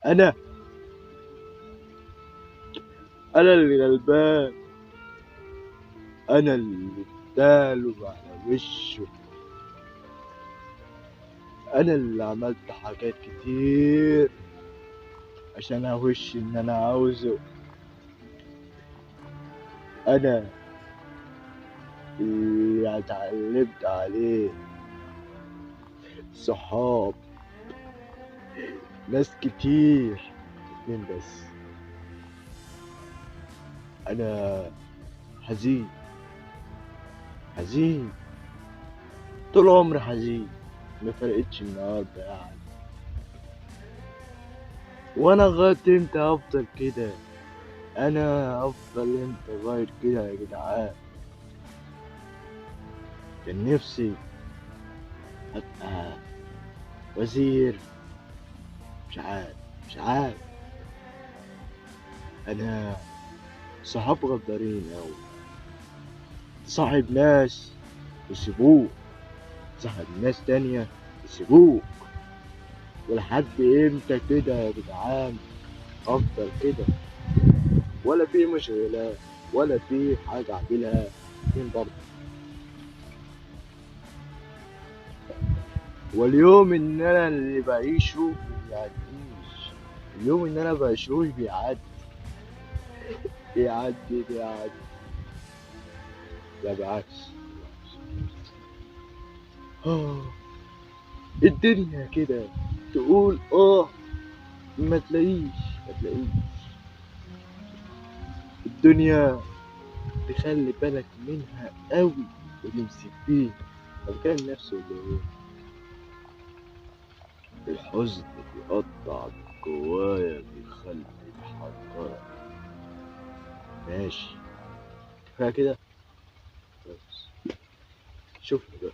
انا انا اللي غلبان، انا اللي اداله على وشه، انا اللي عملت حاجات كتير عشان اوش ان انا عاوزه. انا اللي اتعلمت عليه صحاب ناس كتير، اتنين بس. انا حزين، حزين، طول عمري حزين، ما فرقتش النهارده يعني. وانا لغاية امتى افضل كده؟ انا افضل امتى لغاية كده يا جدعان؟ كان نفسي ابقى وزير، مش عارف، مش عارف. انا صحاب غدارين اوي، صاحب ناس يسيبوك، صاحب ناس تانية يسيبوك. ولحد امتى كده يا جدعان افضل كده؟ ولا في مشغلات، ولا في حاجة اعملها فين برضه؟ واليوم ان انا اللي بعيشه ما بيعديش، اليوم ان انا بعيشوش بيعدي، بيعدي. لا بالعكس، آه، الدنيا كده تقول ما تلاقيش الدنيا تخلي بالك منها قوي وتمسك فيها. فكان نفسه اللي هو الحزن بيقطع من جوايا، بيخلي الحنجرة ماشي. كفاية كده بس. شوفني بقى.